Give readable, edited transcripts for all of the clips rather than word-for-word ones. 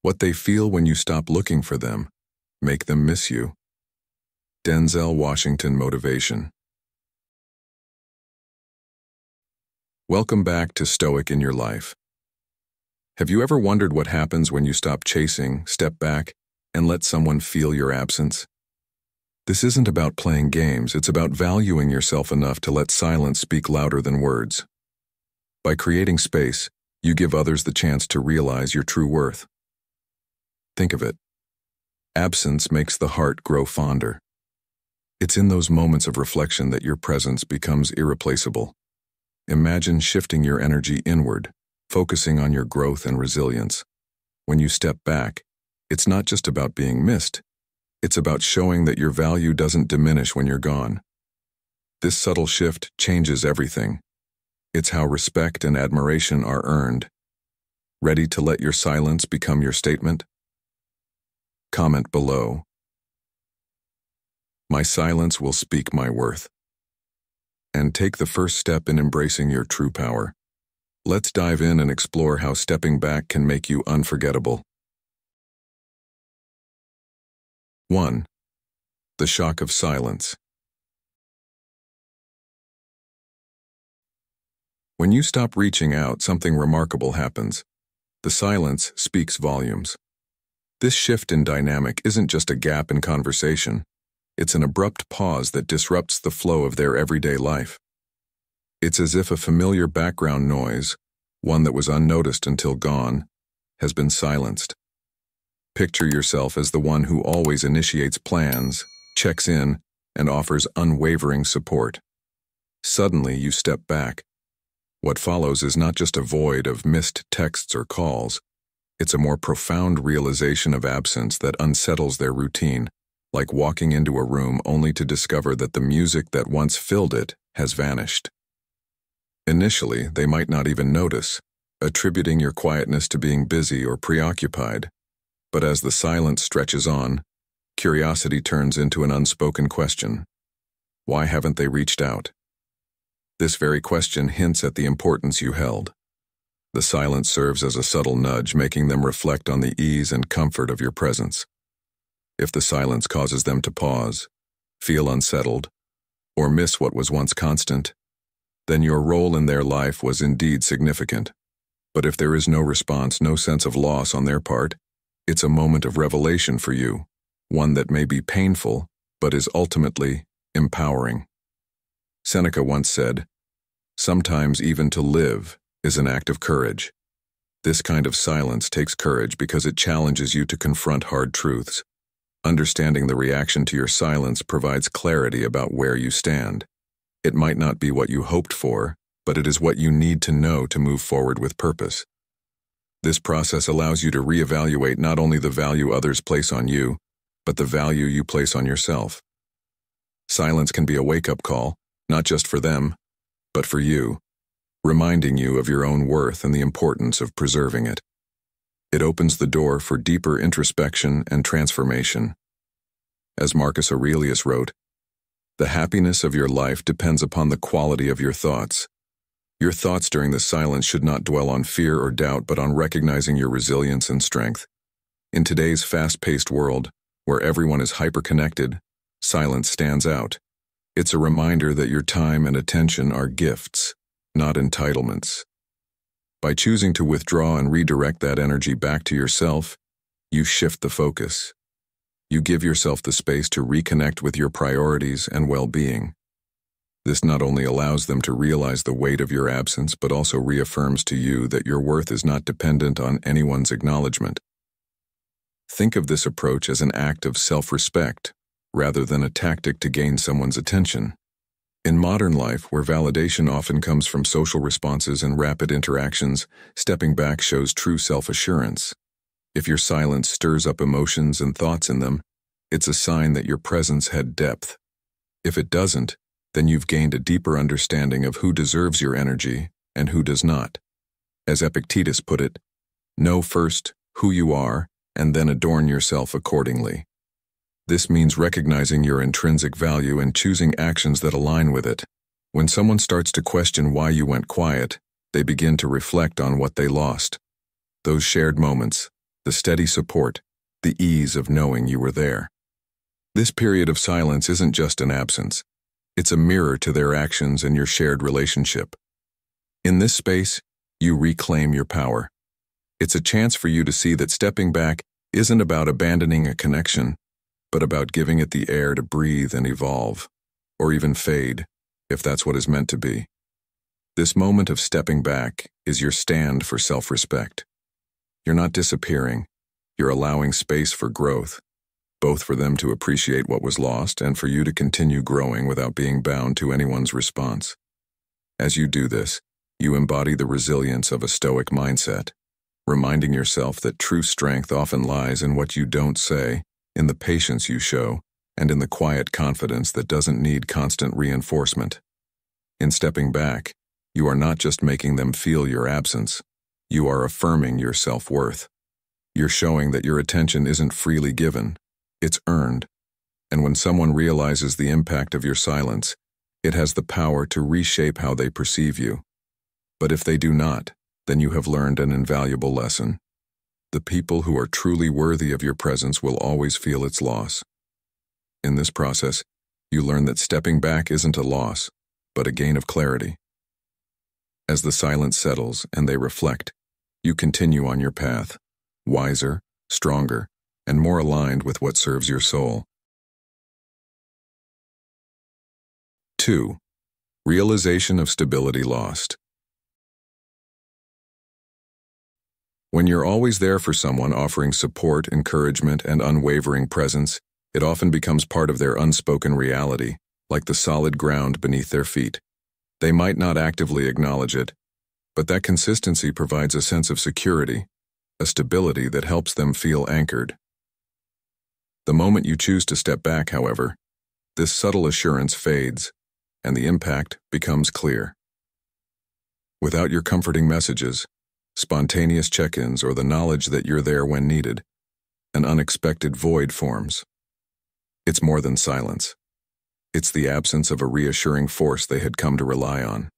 What they feel when you stop looking for them. Make them miss you. Denzel Washington Motivation. Welcome back to Stoic in Your Life. Have you ever wondered what happens when you stop chasing, step back, and let someone feel your absence? This isn't about playing games, it's about valuing yourself enough to let silence speak louder than words. By creating space, you give others the chance to realize your true worth. Think of it. Absence makes the heart grow fonder. It's in those moments of reflection that your presence becomes irreplaceable. Imagine shifting your energy inward, focusing on your growth and resilience. When you step back, it's not just about being missed. It's about showing that your value doesn't diminish when you're gone. This subtle shift changes everything. It's how respect and admiration are earned. Ready to let your silence become your statement? Comment below. My silence will speak my worth. And take the first step in embracing your true power. Let's dive in and explore how stepping back can make you unforgettable. 1. The shock of silence. When you stop reaching out, something remarkable happens. The silence speaks volumes. This shift in dynamic isn't just a gap in conversation. It's an abrupt pause that disrupts the flow of their everyday life. It's as if a familiar background noise, one that was unnoticed until gone, has been silenced. Picture yourself as the one who always initiates plans, checks in, and offers unwavering support. Suddenly, you step back. What follows is not just a void of missed texts or calls. It's a more profound realization of absence that unsettles their routine, like walking into a room only to discover that the music that once filled it has vanished. Initially, they might not even notice, attributing your quietness to being busy or preoccupied. But as the silence stretches on, curiosity turns into an unspoken question. Why haven't they reached out? This very question hints at the importance you held. The silence serves as a subtle nudge, making them reflect on the ease and comfort of your presence. If the silence causes them to pause, feel unsettled, or miss what was once constant, then your role in their life was indeed significant. But if there is no response, no sense of loss on their part, it's a moment of revelation for you, one that may be painful, but is ultimately empowering. Seneca once said, "Sometimes even to live is an act of courage." This kind of silence takes courage because it challenges you to confront hard truths. Understanding the reaction to your silence provides clarity about where you stand. It might not be what you hoped for, but it is what you need to know to move forward with purpose. This process allows you to reevaluate not only the value others place on you, but the value you place on yourself. Silence can be a wake-up call, not just for them, but for you, reminding you of your own worth and the importance of preserving it. It opens the door for deeper introspection and transformation. As Marcus Aurelius wrote, "The happiness of your life depends upon the quality of your thoughts." Your thoughts during the silence should not dwell on fear or doubt, but on recognizing your resilience and strength. In today's fast-paced world, where everyone is hyper-connected, silence stands out. It's a reminder that your time and attention are gifts, not entitlements. By choosing to withdraw and redirect that energy back to yourself, you shift the focus. You give yourself the space to reconnect with your priorities and well-being. This not only allows them to realize the weight of your absence, but also reaffirms to you that your worth is not dependent on anyone's acknowledgement. Think of this approach as an act of self-respect, rather than a tactic to gain someone's attention. In modern life, where validation often comes from social responses and rapid interactions, stepping back shows true self-assurance. If your silence stirs up emotions and thoughts in them, it's a sign that your presence had depth. If it doesn't, then you've gained a deeper understanding of who deserves your energy and who does not. As Epictetus put it, know first who you are and then adorn yourself accordingly. This means recognizing your intrinsic value and choosing actions that align with it. When someone starts to question why you went quiet, they begin to reflect on what they lost. Those shared moments, the steady support, the ease of knowing you were there. This period of silence isn't just an absence. It's a mirror to their actions and your shared relationship. In this space, you reclaim your power. It's a chance for you to see that stepping back isn't about abandoning a connection, but about giving it the air to breathe and evolve, or even fade, if that's what is meant to be. This moment of stepping back is your stand for self-respect. You're not disappearing. You're allowing space for growth, both for them to appreciate what was lost and for you to continue growing without being bound to anyone's response. As you do this, you embody the resilience of a Stoic mindset, reminding yourself that true strength often lies in what you don't say, in the patience you show, and in the quiet confidence that doesn't need constant reinforcement. In stepping back, you are not just making them feel your absence, you are affirming your self-worth. You're showing that your attention isn't freely given, it's earned. And when someone realizes the impact of your silence, it has the power to reshape how they perceive you. But if they do not, then you have learned an invaluable lesson. The people who are truly worthy of your presence will always feel its loss. In this process, you learn that stepping back isn't a loss, but a gain of clarity. As the silence settles and they reflect, you continue on your path, wiser, stronger, and more aligned with what serves your soul. 2. Realization of stability lost. When you're always there for someone, offering support, encouragement, and unwavering presence, it often becomes part of their unspoken reality, like the solid ground beneath their feet. They might not actively acknowledge it, but that consistency provides a sense of security, a stability that helps them feel anchored. The moment you choose to step back, however, this subtle assurance fades, and the impact becomes clear. Without your comforting messages, spontaneous check-ins, or the knowledge that you're there when needed, an unexpected void forms. It's more than silence. It's the absence of a reassuring force they had come to rely on.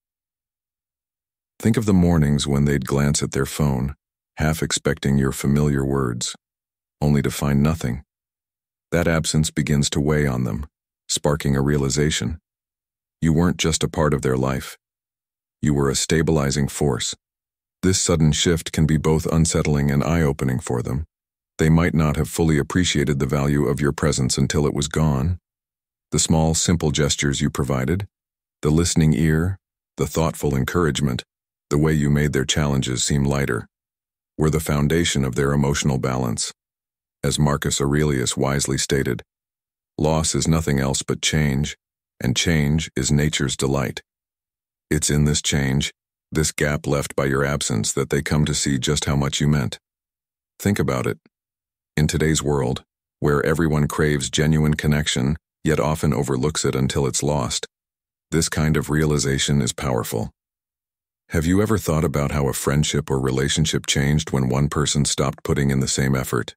Think of the mornings when they'd glance at their phone, half expecting your familiar words, only to find nothing. That absence begins to weigh on them, sparking a realization. You weren't just a part of their life. You were a stabilizing force. This sudden shift can be both unsettling and eye-opening for them. They might not have fully appreciated the value of your presence until it was gone. The small, simple gestures you provided, the listening ear, the thoughtful encouragement, the way you made their challenges seem lighter, were the foundation of their emotional balance. As Marcus Aurelius wisely stated, loss is nothing else but change, and change is nature's delight. It's in this change, this gap left by your absence, that they come to see just how much you meant. Think about it. In today's world, where everyone craves genuine connection, yet often overlooks it until it's lost, this kind of realization is powerful. Have you ever thought about how a friendship or relationship changed when one person stopped putting in the same effort?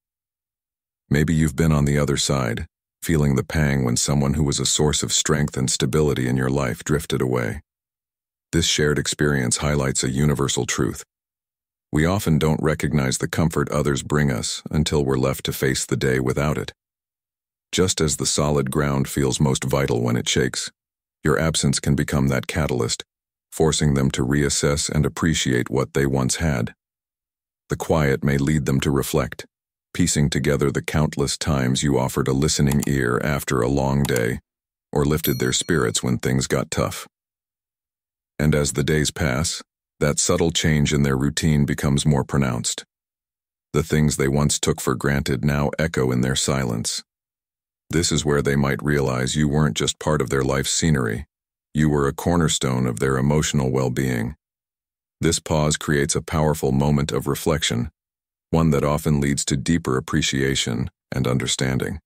Maybe you've been on the other side, feeling the pang when someone who was a source of strength and stability in your life drifted away. This shared experience highlights a universal truth. We often don't recognize the comfort others bring us until we're left to face the day without it. Just as the solid ground feels most vital when it shakes, your absence can become that catalyst, forcing them to reassess and appreciate what they once had. The quiet may lead them to reflect, piecing together the countless times you offered a listening ear after a long day, or lifted their spirits when things got tough. And as the days pass, that subtle change in their routine becomes more pronounced. The things they once took for granted now echo in their silence. This is where they might realize you weren't just part of their life's scenery. You were a cornerstone of their emotional well-being. This pause creates a powerful moment of reflection, one that often leads to deeper appreciation and understanding.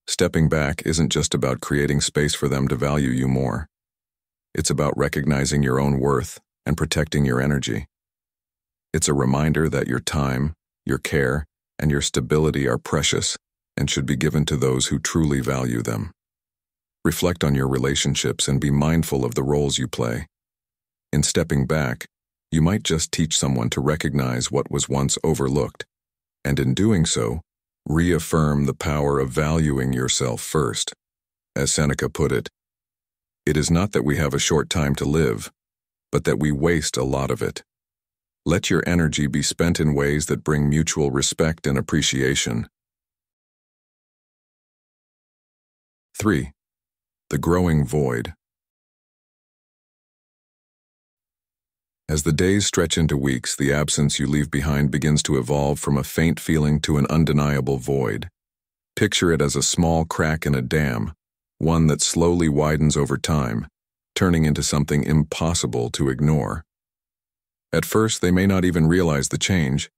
Stepping back isn't just about creating space for them to value you more. It's about recognizing your own worth and protecting your energy. It's a reminder that your time, your care, and your stability are precious and should be given to those who truly value them. Reflect on your relationships and be mindful of the roles you play. In stepping back, you might just teach someone to recognize what was once overlooked, And in doing so, reaffirm the power of valuing yourself first. As Seneca put it, "It is not that we have a short time to live, but that we waste a lot of it." Let your energy be spent in ways that bring mutual respect and appreciation. 3. The growing void. As the days stretch into weeks, the absence you leave behind begins to evolve from a faint feeling to an undeniable void. Picture it as a small crack in a dam, one that slowly widens over time, turning into something impossible to ignore. At first, they may not even realize the change.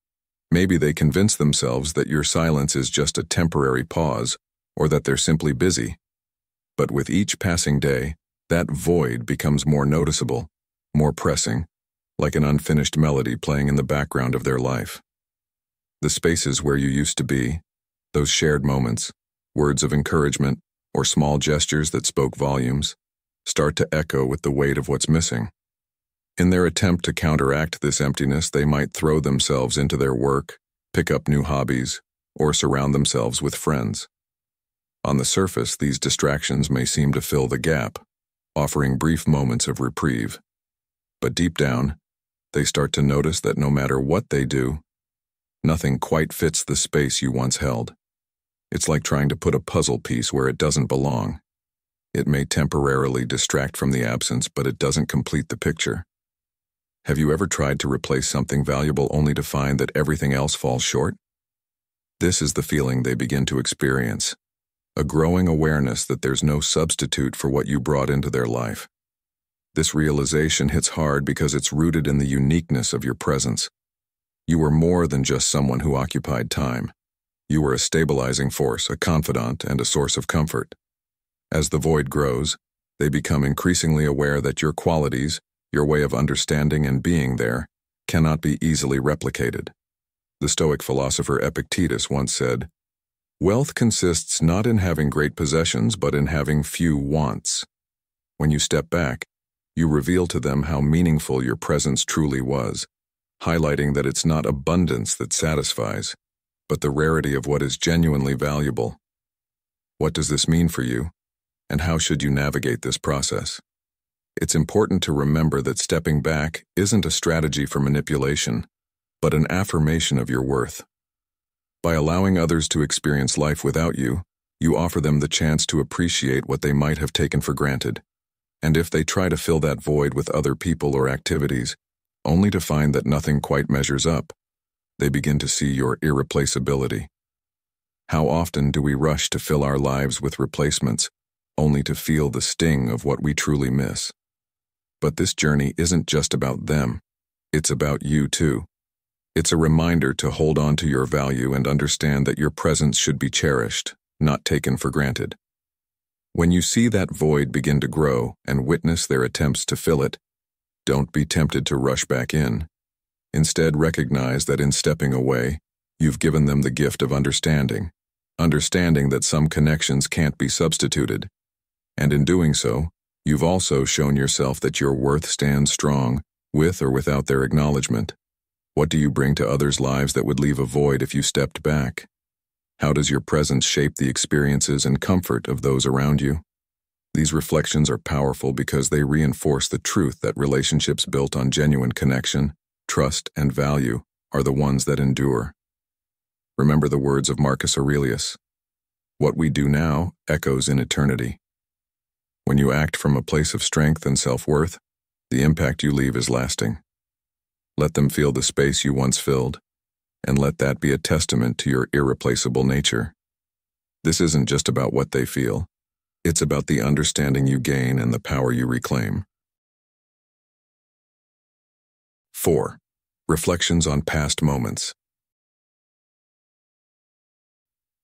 Maybe they convince themselves that your silence is just a temporary pause, or that they're simply busy. But with each passing day, that void becomes more noticeable, more pressing, like an unfinished melody playing in the background of their life. The spaces where you used to be, those shared moments, words of encouragement, or small gestures that spoke volumes, start to echo with the weight of what's missing. In their attempt to counteract this emptiness, they might throw themselves into their work, pick up new hobbies, or surround themselves with friends. On the surface, these distractions may seem to fill the gap, offering brief moments of reprieve. But deep down, they start to notice that no matter what they do, nothing quite fits the space you once held. It's like trying to put a puzzle piece where it doesn't belong. It may temporarily distract from the absence, but it doesn't complete the picture. Have you ever tried to replace something valuable only to find that everything else falls short? This is the feeling they begin to experience, a growing awareness that there's no substitute for what you brought into their life. This realization hits hard because it's rooted in the uniqueness of your presence. You were more than just someone who occupied time. You were a stabilizing force, a confidant, and a source of comfort. As the void grows, they become increasingly aware that your qualities, your way of understanding and being there, cannot be easily replicated. The Stoic philosopher Epictetus once said, "Wealth consists not in having great possessions, but in having few wants." When you step back, you reveal to them how meaningful your presence truly was, highlighting that it's not abundance that satisfies, but the rarity of what is genuinely valuable. What does this mean for you, and how should you navigate this process? It's important to remember that stepping back isn't a strategy for manipulation, but an affirmation of your worth. By allowing others to experience life without you, you offer them the chance to appreciate what they might have taken for granted. And if they try to fill that void with other people or activities, only to find that nothing quite measures up, they begin to see your irreplaceability. How often do we rush to fill our lives with replacements, only to feel the sting of what we truly miss? But this journey isn't just about them, it's about you too. It's a reminder to hold on to your value and understand that your presence should be cherished, not taken for granted. When you see that void begin to grow and witness their attempts to fill it, don't be tempted to rush back in. Instead, recognize that in stepping away, you've given them the gift of understanding that some connections can't be substituted. And in doing so, you've also shown yourself that your worth stands strong, with or without their acknowledgement. What do you bring to others' lives that would leave a void if you stepped back? How does your presence shape the experiences and comfort of those around you? These reflections are powerful because they reinforce the truth that relationships built on genuine connection, trust, and value are the ones that endure. Remember the words of Marcus Aurelius, "What we do now echoes in eternity." When you act from a place of strength and self-worth, the impact you leave is lasting. Let them feel the space you once filled, and let that be a testament to your irreplaceable nature. This isn't just about what they feel. It's about the understanding you gain and the power you reclaim. 4. Reflections on past moments.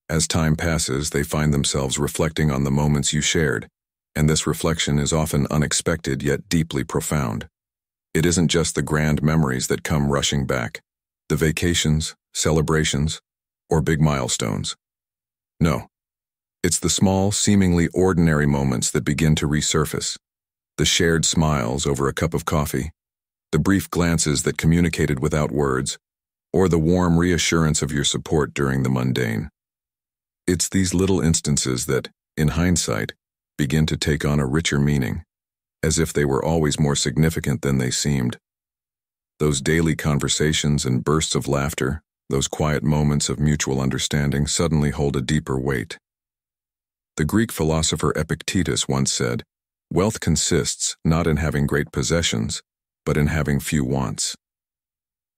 As time passes, they find themselves reflecting on the moments you shared, and this reflection is often unexpected yet deeply profound. It isn't just the grand memories that come rushing back, the vacations, celebrations, or big milestones. No, it's the small, seemingly ordinary moments that begin to resurface. The shared smiles over a cup of coffee, the brief glances that communicated without words, or the warm reassurance of your support during the mundane. It's these little instances that, in hindsight, begin to take on a richer meaning, as if they were always more significant than they seemed. Those daily conversations and bursts of laughter, those quiet moments of mutual understanding suddenly hold a deeper weight. The Greek philosopher Epictetus once said, "Wealth consists not in having great possessions, but in having few wants."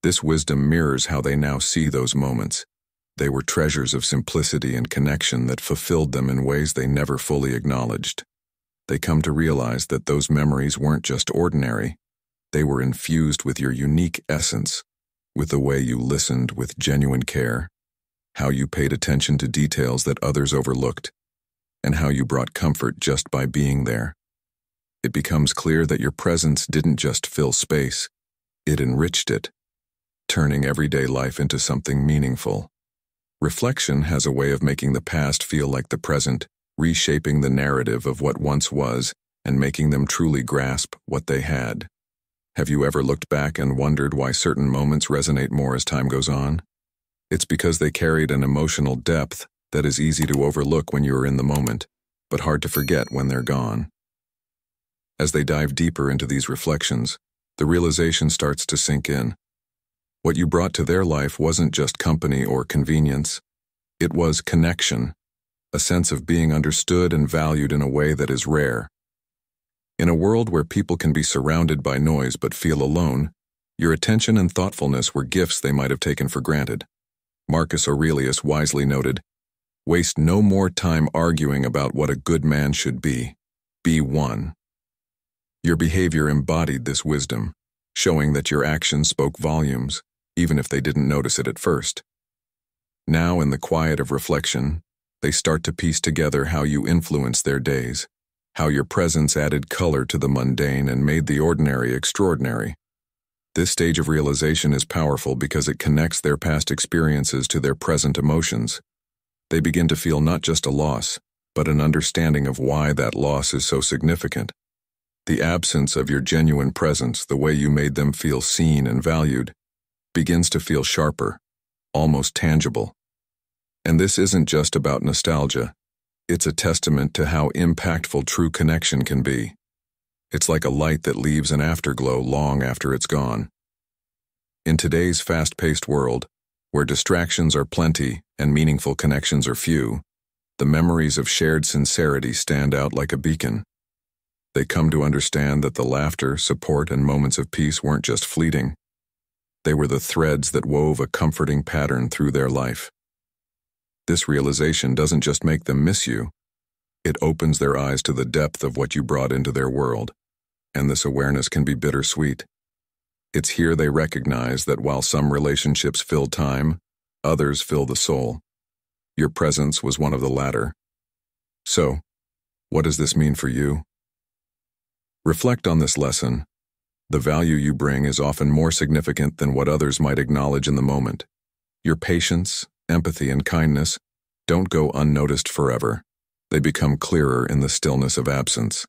This wisdom mirrors how they now see those moments. They were treasures of simplicity and connection that fulfilled them in ways they never fully acknowledged. They come to realize that those memories weren't just ordinary. They were infused with your unique essence, with the way you listened with genuine care, how you paid attention to details that others overlooked, and how you brought comfort just by being there. It becomes clear that your presence didn't just fill space, it enriched it, turning everyday life into something meaningful. Reflection has a way of making the past feel like the present, reshaping the narrative of what once was and making them truly grasp what they had. Have you ever looked back and wondered why certain moments resonate more as time goes on? It's because they carried an emotional depth that is easy to overlook when you're in the moment, but hard to forget when they're gone. As they dive deeper into these reflections, the realization starts to sink in. What you brought to their life wasn't just company or convenience. It was connection, a sense of being understood and valued in a way that is rare. In a world where people can be surrounded by noise but feel alone, your attention and thoughtfulness were gifts they might have taken for granted. Marcus Aurelius wisely noted, "Waste no more time arguing about what a good man should be. Be one." Your behavior embodied this wisdom, showing that your actions spoke volumes, even if they didn't notice it at first. Now, in the quiet of reflection, they start to piece together how you influenced their days, how your presence added color to the mundane and made the ordinary extraordinary. This stage of realization is powerful because it connects their past experiences to their present emotions. They begin to feel not just a loss, but an understanding of why that loss is so significant. The absence of your genuine presence, the way you made them feel seen and valued, begins to feel sharper, almost tangible. And this isn't just about nostalgia. It's a testament to how impactful true connection can be. It's like a light that leaves an afterglow long after it's gone. In today's fast-paced world, where distractions are plenty and meaningful connections are few, the memories of shared sincerity stand out like a beacon. They come to understand that the laughter, support, and moments of peace weren't just fleeting. They were the threads that wove a comforting pattern through their life. This realization doesn't just make them miss you, it opens their eyes to the depth of what you brought into their world, and this awareness can be bittersweet. It's here they recognize that while some relationships fill time, others fill the soul. Your presence was one of the latter. So, what does this mean for you? Reflect on this lesson. The value you bring is often more significant than what others might acknowledge in the moment. Your patience, empathy, and kindness don't go unnoticed forever. They become clearer in the stillness of absence.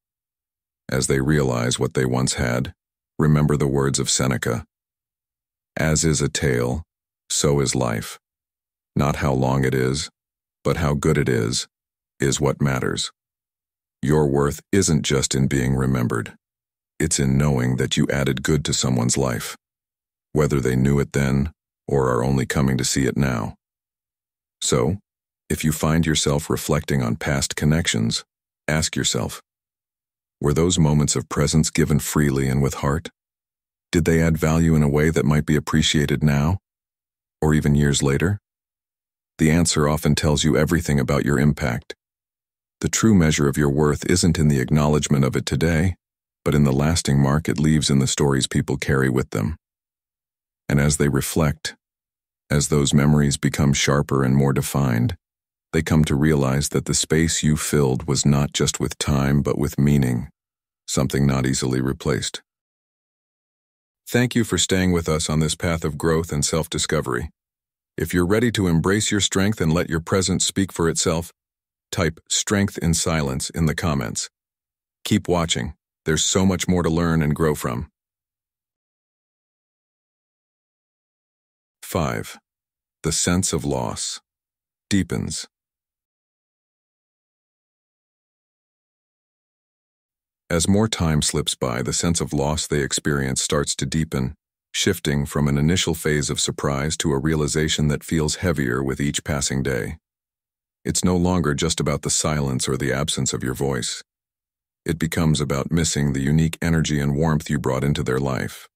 As they realize what they once had, remember the words of Seneca. "As is a tale, so is life. Not how long it is, but how good it is what matters." Your worth isn't just in being remembered. It's in knowing that you added good to someone's life, whether they knew it then or are only coming to see it now. So, if you find yourself reflecting on past connections, ask yourself, were those moments of presence given freely and with heart? Did they add value in a way that might be appreciated now, or even years later? The answer often tells you everything about your impact. The true measure of your worth isn't in the acknowledgement of it today, but in the lasting mark it leaves in the stories people carry with them. And as they reflect, as those memories become sharper and more defined, they come to realize that the space you filled was not just with time but with meaning, something not easily replaced. Thank you for staying with us on this path of growth and self-discovery. If you're ready to embrace your strength and let your presence speak for itself, type "strength in silence" in the comments. Keep watching. There's so much more to learn and grow from. 5. The sense of loss. Deepens. As more time slips by, the sense of loss they experience starts to deepen, shifting from an initial phase of surprise to a realization that feels heavier with each passing day. It's no longer just about the silence or the absence of your voice. It becomes about missing the unique energy and warmth you brought into their life.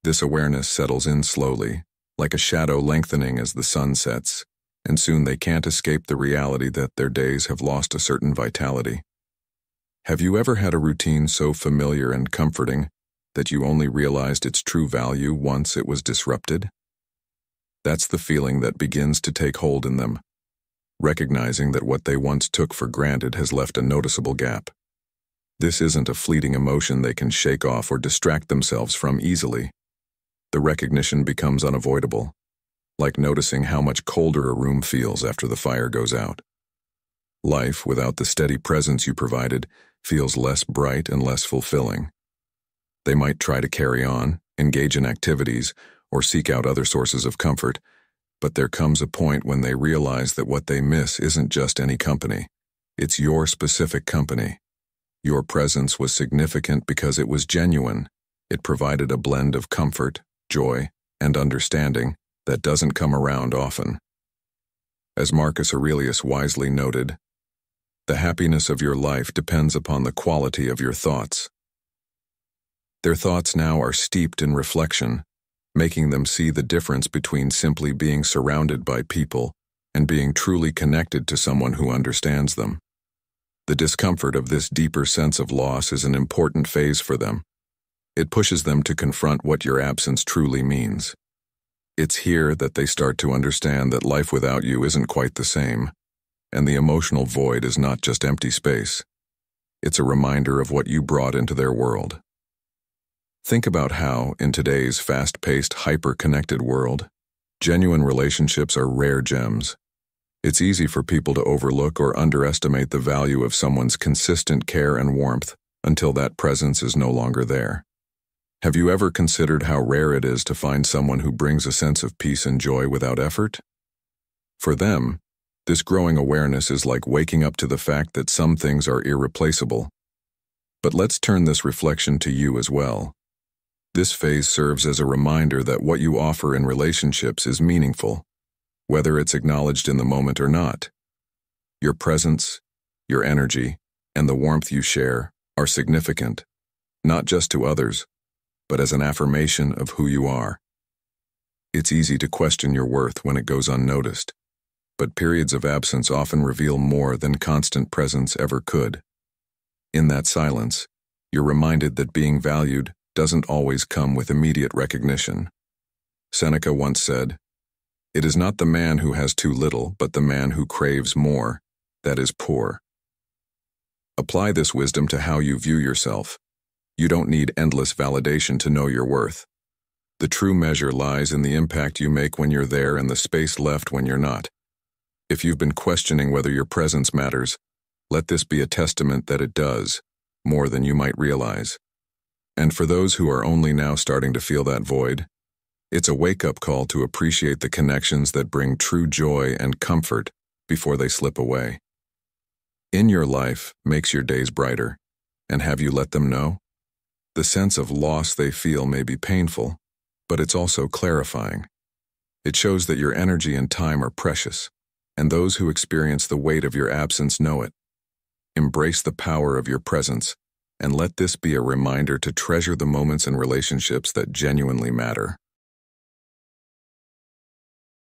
This awareness settles in slowly, like a shadow lengthening as the sun sets, and soon they can't escape the reality that their days have lost a certain vitality. Have you ever had a routine so familiar and comforting that you only realized its true value once it was disrupted? That's the feeling that begins to take hold in them, recognizing that what they once took for granted has left a noticeable gap. This isn't a fleeting emotion they can shake off or distract themselves from easily. The recognition becomes unavoidable, like noticing how much colder a room feels after the fire goes out. Life, without the steady presence you provided, feels less bright and less fulfilling. They might try to carry on, engage in activities, or seek out other sources of comfort, but there comes a point when they realize that what they miss isn't just any company. It's your specific company. Your presence was significant because it was genuine. It provided a blend of comfort, joy, and understanding that doesn't come around often. As Marcus Aurelius wisely noted, the happiness of your life depends upon the quality of your thoughts. Their thoughts now are steeped in reflection, making them see the difference between simply being surrounded by people and being truly connected to someone who understands them. The discomfort of this deeper sense of loss is an important phase for them. It pushes them to confront what your absence truly means. It's here that they start to understand that life without you isn't quite the same, and the emotional void is not just empty space. It's a reminder of what you brought into their world. Think about how, in today's fast-paced, hyper-connected world, genuine relationships are rare gems. It's easy for people to overlook or underestimate the value of someone's consistent care and warmth until that presence is no longer there. Have you ever considered how rare it is to find someone who brings a sense of peace and joy without effort? For them, this growing awareness is like waking up to the fact that some things are irreplaceable. But let's turn this reflection to you as well. This phase serves as a reminder that what you offer in relationships is meaningful, whether it's acknowledged in the moment or not. Your presence, your energy, and the warmth you share are significant, not just to others, but as an affirmation of who you are. It's easy to question your worth when it goes unnoticed, but periods of absence often reveal more than constant presence ever could. In that silence, you're reminded that being valued doesn't always come with immediate recognition. Seneca once said, "It is not the man who has too little, but the man who craves more, that is poor." Apply this wisdom to how you view yourself. You don't need endless validation to know your worth. The true measure lies in the impact you make when you're there and the space left when you're not. If you've been questioning whether your presence matters, let this be a testament that it does, more than you might realize. And for those who are only now starting to feel that void, it's a wake-up call to appreciate the connections that bring true joy and comfort before they slip away. In your life makes your days brighter, and have you let them know? The sense of loss they feel may be painful, but it's also clarifying. It shows that your energy and time are precious, and those who experience the weight of your absence know it. Embrace the power of your presence, and let this be a reminder to treasure the moments and relationships that genuinely matter.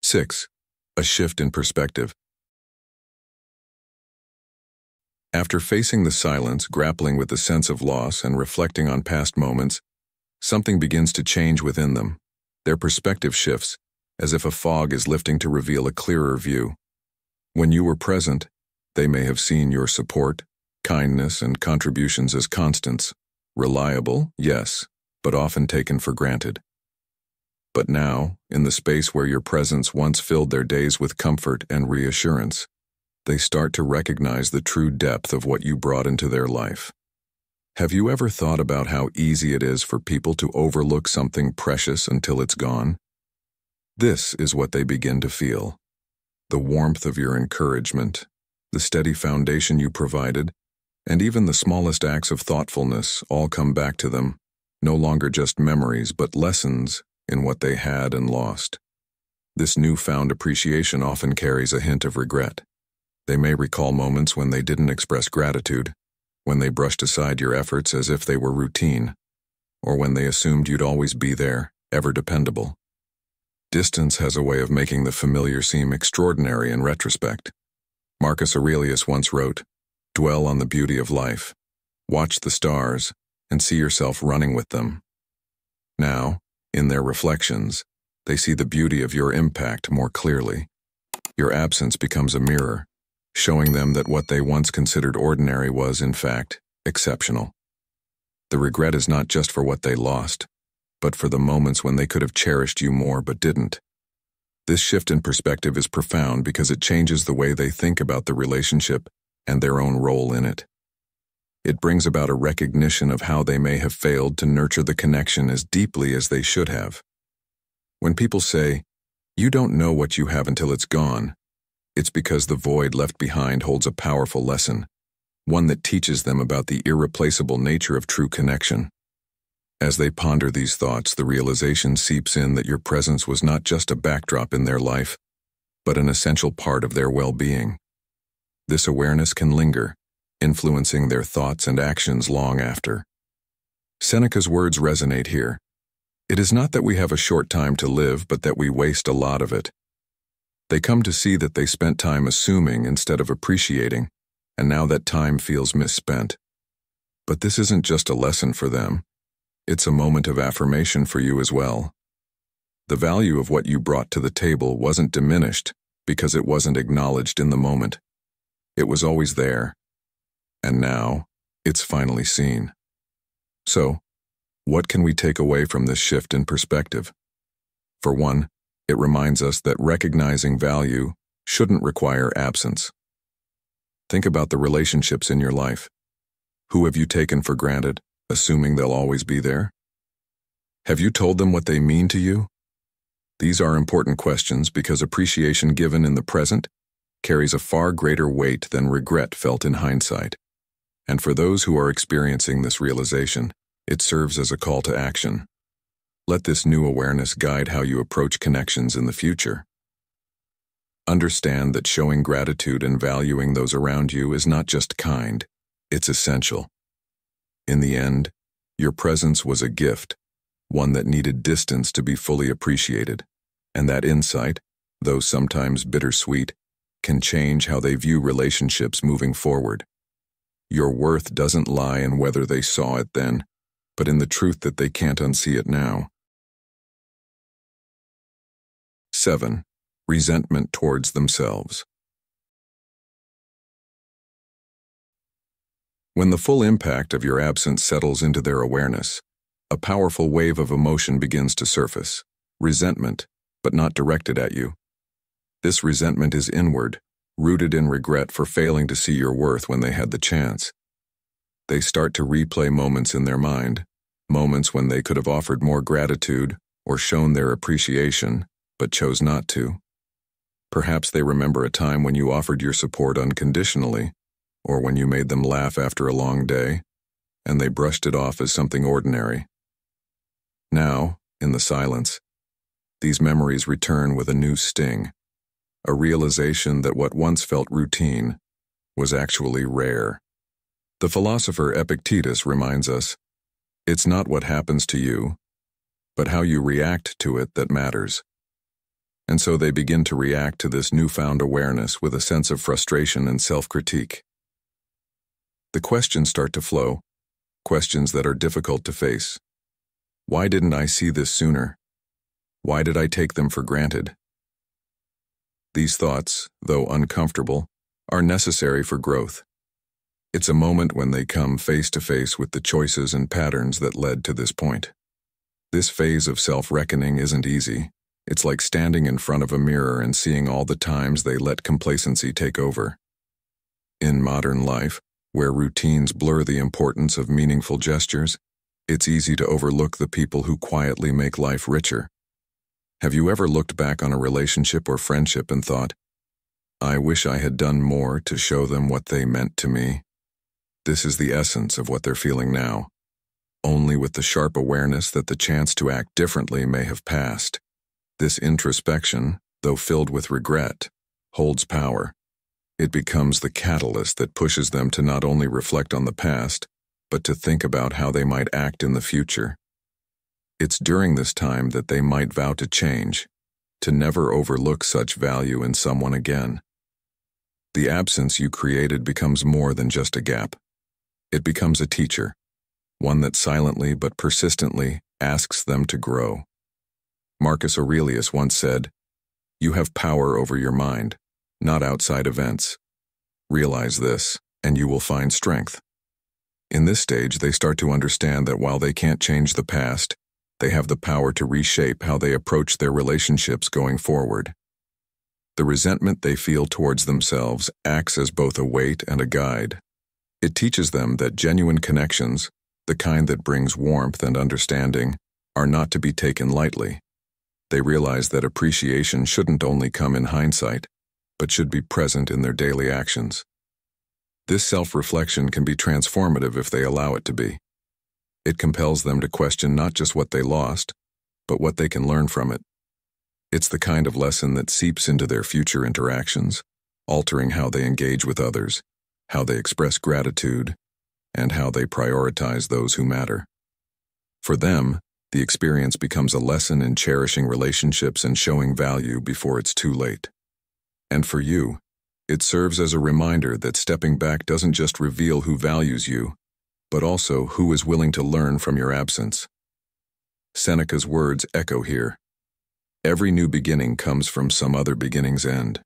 6. A shift in perspective. After facing the silence, grappling with the sense of loss, and reflecting on past moments, something begins to change within them. Their perspective shifts, as if a fog is lifting to reveal a clearer view. When you were present, they may have seen your support, kindness, and contributions as constants. Reliable, yes, but often taken for granted. But now, in the space where your presence once filled their days with comfort and reassurance, they start to recognize the true depth of what you brought into their life. Have you ever thought about how easy it is for people to overlook something precious until it's gone? This is what they begin to feel. The warmth of your encouragement, the steady foundation you provided, and even the smallest acts of thoughtfulness all come back to them, no longer just memories but lessons in what they had and lost. This newfound appreciation often carries a hint of regret. They may recall moments when they didn't express gratitude, when they brushed aside your efforts as if they were routine, or when they assumed you'd always be there, ever dependable. Distance has a way of making the familiar seem extraordinary in retrospect. Marcus Aurelius once wrote, "Dwell on the beauty of life, watch the stars, and see yourself running with them." Now, in their reflections, they see the beauty of your impact more clearly. Your absence becomes a mirror, showing them that what they once considered ordinary was, in fact, exceptional. The regret is not just for what they lost, but for the moments when they could have cherished you more but didn't. This shift in perspective is profound because it changes the way they think about the relationship and their own role in it. It brings about a recognition of how they may have failed to nurture the connection as deeply as they should have. When people say, "You don't know what you have until it's gone," it's because the void left behind holds a powerful lesson, one that teaches them about the irreplaceable nature of true connection. As they ponder these thoughts, the realization seeps in that your presence was not just a backdrop in their life, but an essential part of their well-being. This awareness can linger, influencing their thoughts and actions long after. Seneca's words resonate here. It is not that we have a short time to live, but that we waste a lot of it. They come to see that they spent time assuming instead of appreciating, and now that time feels misspent. But this isn't just a lesson for them. It's a moment of affirmation for you as well. The value of what you brought to the table wasn't diminished because it wasn't acknowledged in the moment. It was always there, and now it's finally seen. So, what can we take away from this shift in perspective? For one, it reminds us that recognizing value shouldn't require absence. Think about the relationships in your life. Who have you taken for granted, assuming they'll always be there? Have you told them what they mean to you? These are important questions because appreciation given in the present carries a far greater weight than regret felt in hindsight. And for those who are experiencing this realization, it serves as a call to action. Let this new awareness guide how you approach connections in the future. Understand that showing gratitude and valuing those around you is not just kind, it's essential. In the end, your presence was a gift, one that needed distance to be fully appreciated, and that insight, though sometimes bittersweet, can change how they view relationships moving forward. Your worth doesn't lie in whether they saw it then, but in the truth that they can't unsee it now. 7. Resentment towards themselves. When the full impact of your absence settles into their awareness, a powerful wave of emotion begins to surface. Resentment, but not directed at you. This resentment is inward, rooted in regret for failing to see your worth when they had the chance. They start to replay moments in their mind, moments when they could have offered more gratitude or shown their appreciation, but chose not to. Perhaps they remember a time when you offered your support unconditionally, or when you made them laugh after a long day, and they brushed it off as something ordinary. Now, in the silence, these memories return with a new sting, a realization that what once felt routine was actually rare. The philosopher Epictetus reminds us, "It's not what happens to you, but how you react to it that matters." And so they begin to react to this newfound awareness with a sense of frustration and self-critique. The questions start to flow, questions that are difficult to face. Why didn't I see this sooner? Why did I take them for granted? These thoughts, though uncomfortable, are necessary for growth. It's a moment when they come face to face with the choices and patterns that led to this point. This phase of self-reckoning isn't easy. It's like standing in front of a mirror and seeing all the times they let complacency take over. In modern life, where routines blur the importance of meaningful gestures, it's easy to overlook the people who quietly make life richer. Have you ever looked back on a relationship or friendship and thought, I wish I had done more to show them what they meant to me? This is the essence of what they're feeling now, only with the sharp awareness that the chance to act differently may have passed. This introspection, though filled with regret, holds power. It becomes the catalyst that pushes them to not only reflect on the past, but to think about how they might act in the future. It's during this time that they might vow to change, to never overlook such value in someone again. The absence you created becomes more than just a gap. It becomes a teacher, one that silently but persistently asks them to grow. Marcus Aurelius once said, "You have power over your mind, not outside events. Realize this, and you will find strength." In this stage, they start to understand that while they can't change the past, they have the power to reshape how they approach their relationships going forward. The resentment they feel towards themselves acts as both a weight and a guide. It teaches them that genuine connections, the kind that brings warmth and understanding, are not to be taken lightly. They realize that appreciation shouldn't only come in hindsight, but should be present in their daily actions. This self-reflection can be transformative if they allow it to be. It compels them to question not just what they lost, but what they can learn from it. It's the kind of lesson that seeps into their future interactions, altering how they engage with others, how they express gratitude, and how they prioritize those who matter. For them, the experience becomes a lesson in cherishing relationships and showing value before it's too late. And for you, it serves as a reminder that stepping back doesn't just reveal who values you, but also who is willing to learn from your absence. Seneca's words echo here. Every new beginning comes from some other beginning's end.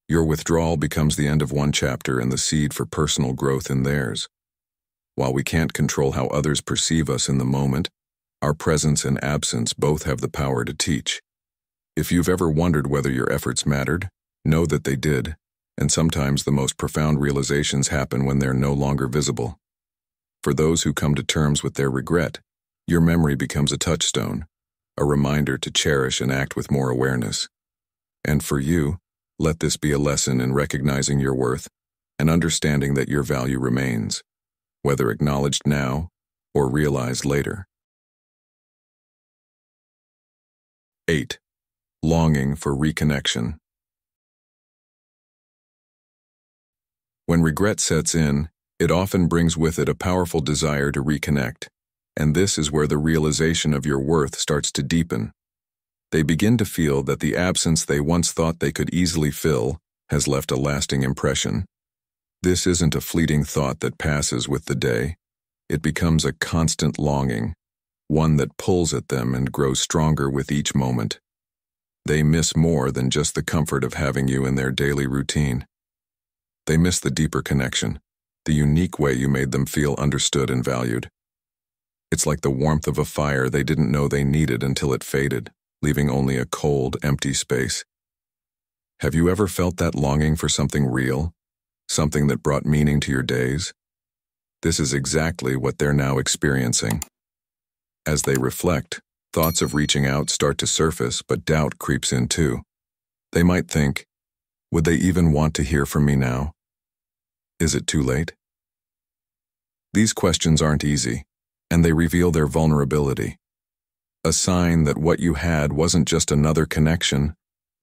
Your withdrawal becomes the end of one chapter and the seed for personal growth in theirs. While we can't control how others perceive us in the moment, our presence and absence both have the power to teach. If you've ever wondered whether your efforts mattered, know that they did, and sometimes the most profound realizations happen when they're no longer visible. For those who come to terms with their regret, your memory becomes a touchstone, a reminder to cherish and act with more awareness. And for you, let this be a lesson in recognizing your worth and understanding that your value remains, whether acknowledged now or realized later. 8. Longing for reconnection. When regret sets in, it often brings with it a powerful desire to reconnect, and this is where the realization of your worth starts to deepen. They begin to feel that the absence they once thought they could easily fill has left a lasting impression. This isn't a fleeting thought that passes with the day. It becomes a constant longing, one that pulls at them and grows stronger with each moment. They miss more than just the comfort of having you in their daily routine. They miss the deeper connection, the unique way you made them feel understood and valued. It's like the warmth of a fire they didn't know they needed until it faded, leaving only a cold, empty space. Have you ever felt that longing for something real, something that brought meaning to your days? This is exactly what they're now experiencing. As they reflect, thoughts of reaching out start to surface, but doubt creeps in too. They might think, would they even want to hear from me now? Is it too late? These questions aren't easy, and they reveal their vulnerability. A sign that what you had wasn't just another connection,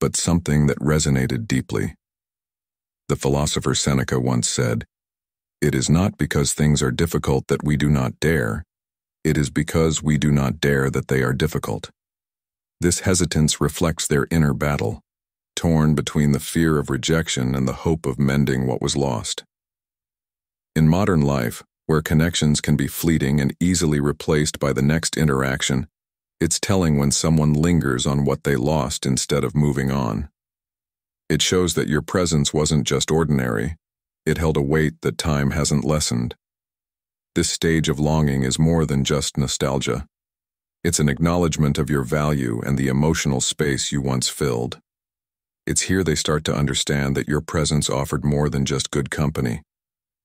but something that resonated deeply. The philosopher Seneca once said, "It is not because things are difficult that we do not dare. It is because we do not dare that they are difficult." This hesitance reflects their inner battle, torn between the fear of rejection and the hope of mending what was lost. In modern life, where connections can be fleeting and easily replaced by the next interaction, it's telling when someone lingers on what they lost instead of moving on. It shows that your presence wasn't just ordinary, it held a weight that time hasn't lessened. This stage of longing is more than just nostalgia. It's an acknowledgement of your value and the emotional space you once filled. It's here they start to understand that your presence offered more than just good company.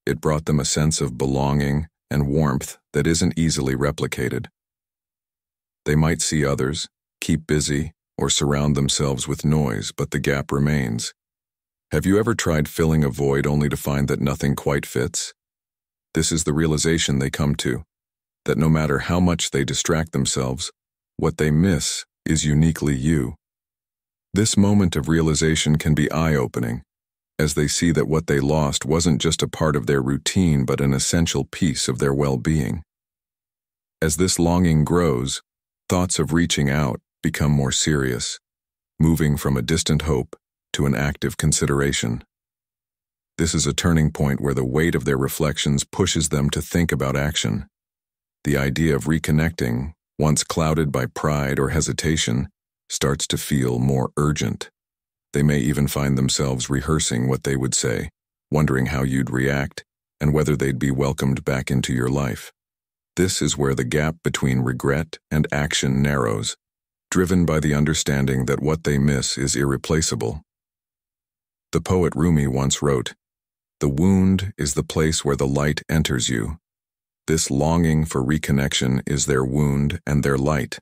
It brought them a sense of belonging and warmth that isn't easily replicated. They might see others, keep busy, or surround themselves with noise, but the gap remains. Have you ever tried filling a void only to find that nothing quite fits? This is the realization they come to, that no matter how much they distract themselves, what they miss is uniquely you. This moment of realization can be eye-opening, as they see that what they lost wasn't just a part of their routine but an essential piece of their well-being. As this longing grows, thoughts of reaching out become more serious, moving from a distant hope to an active consideration. This is a turning point where the weight of their reflections pushes them to think about action. The idea of reconnecting, once clouded by pride or hesitation, starts to feel more urgent. They may even find themselves rehearsing what they would say, wondering how you'd react, and whether they'd be welcomed back into your life. This is where the gap between regret and action narrows, driven by the understanding that what they miss is irreplaceable. The poet Rumi once wrote, "The wound is the place where the light enters you. This longing for reconnection is their wound and their light,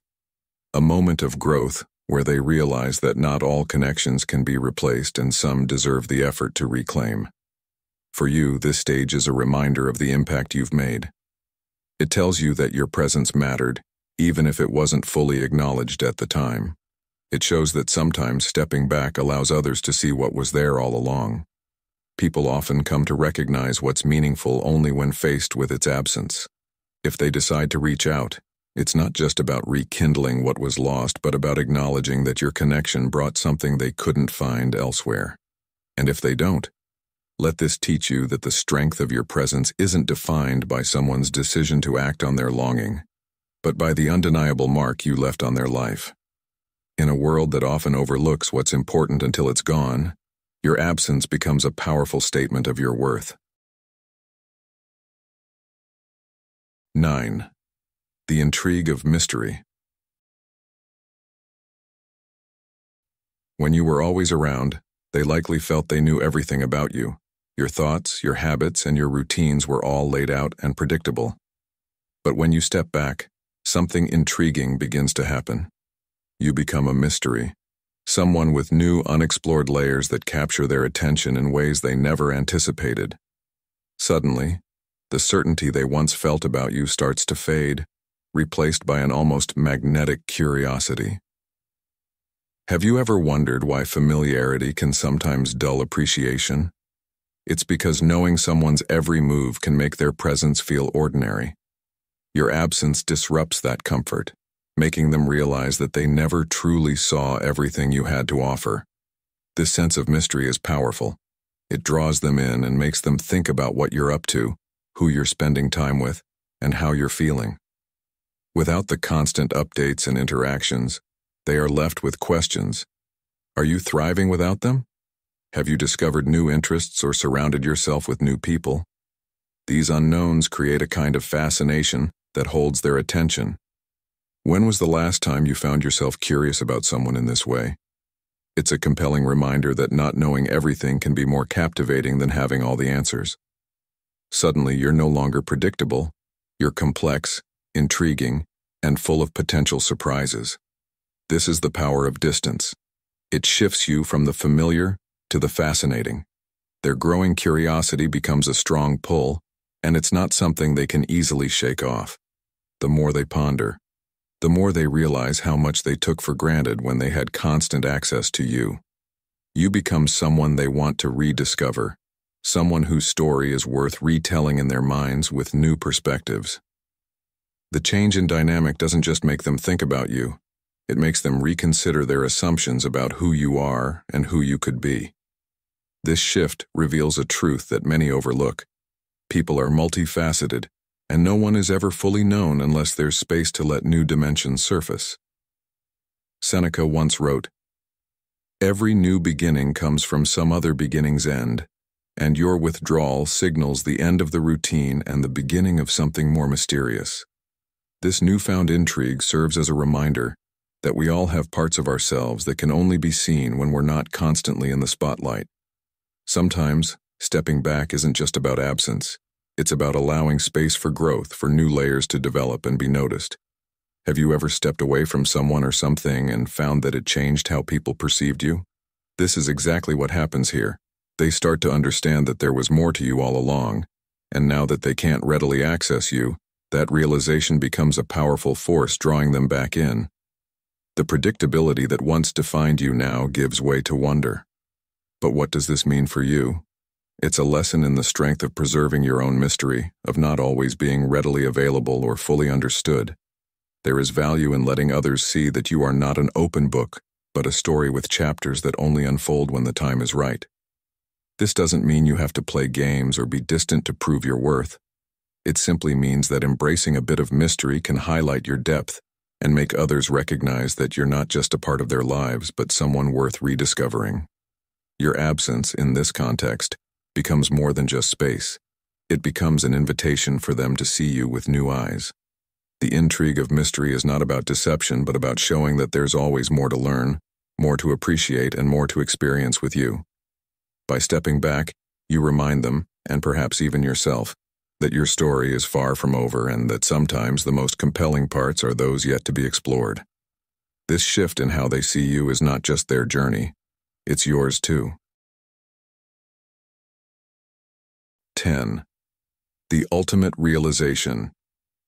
a moment of growth where they realize that not all connections can be replaced and some deserve the effort to reclaim." For you, this stage is a reminder of the impact you've made. It tells you that your presence mattered, even if it wasn't fully acknowledged at the time. It shows that sometimes stepping back allows others to see what was there all along. People often come to recognize what's meaningful only when faced with its absence. If they decide to reach out, it's not just about rekindling what was lost, but about acknowledging that your connection brought something they couldn't find elsewhere. And if they don't, let this teach you that the strength of your presence isn't defined by someone's decision to act on their longing, but by the undeniable mark you left on their life. In a world that often overlooks what's important until it's gone, your absence becomes a powerful statement of your worth. 9. The intrigue of mystery. When you were always around, they likely felt they knew everything about you. Your thoughts, your habits, and your routines were all laid out and predictable. But when you step back, something intriguing begins to happen. You become a mystery, someone with new unexplored layers that capture their attention in ways they never anticipated. Suddenly, the certainty they once felt about you starts to fade, replaced by an almost magnetic curiosity. Have you ever wondered why familiarity can sometimes dull appreciation? It's because knowing someone's every move can make their presence feel ordinary. Your absence disrupts that comfort, making them realize that they never truly saw everything you had to offer. This sense of mystery is powerful. It draws them in and makes them think about what you're up to, who you're spending time with, and how you're feeling. Without the constant updates and interactions, they are left with questions. Are you thriving without them? Have you discovered new interests or surrounded yourself with new people? These unknowns create a kind of fascination that holds their attention. When was the last time you found yourself curious about someone in this way? It's a compelling reminder that not knowing everything can be more captivating than having all the answers. Suddenly, you're no longer predictable. You're complex, intriguing, and full of potential surprises. This is the power of distance. It shifts you from the familiar to the fascinating. Their growing curiosity becomes a strong pull, and it's not something they can easily shake off. The more they ponder, the more they realize how much they took for granted when they had constant access to you. You become someone they want to rediscover, someone whose story is worth retelling in their minds with new perspectives. The change in dynamic doesn't just make them think about you, it makes them reconsider their assumptions about who you are and who you could be. This shift reveals a truth that many overlook. People are multifaceted, and no one is ever fully known unless there's space to let new dimensions surface. Seneca once wrote, "Every new beginning comes from some other beginning's end, and your withdrawal signals the end of the routine and the beginning of something more mysterious." This newfound intrigue serves as a reminder that we all have parts of ourselves that can only be seen when we're not constantly in the spotlight. Sometimes, stepping back isn't just about absence. It's about allowing space for growth, for new layers to develop and be noticed. Have you ever stepped away from someone or something and found that it changed how people perceived you? This is exactly what happens here. They start to understand that there was more to you all along, and now that they can't readily access you, that realization becomes a powerful force drawing them back in. The predictability that once defined you now gives way to wonder. But what does this mean for you? It's a lesson in the strength of preserving your own mystery, of not always being readily available or fully understood. There is value in letting others see that you are not an open book, but a story with chapters that only unfold when the time is right. This doesn't mean you have to play games or be distant to prove your worth. It simply means that embracing a bit of mystery can highlight your depth and make others recognize that you're not just a part of their lives, but someone worth rediscovering. Your absence, in this context, becomes more than just space. It becomes an invitation for them to see you with new eyes. The intrigue of mystery is not about deception, but about showing that there's always more to learn, more to appreciate, and more to experience with you. By stepping back, you remind them, and perhaps even yourself, that your story is far from over and that sometimes the most compelling parts are those yet to be explored. This shift in how they see you is not just their journey, it's yours too. 10. The ultimate realization.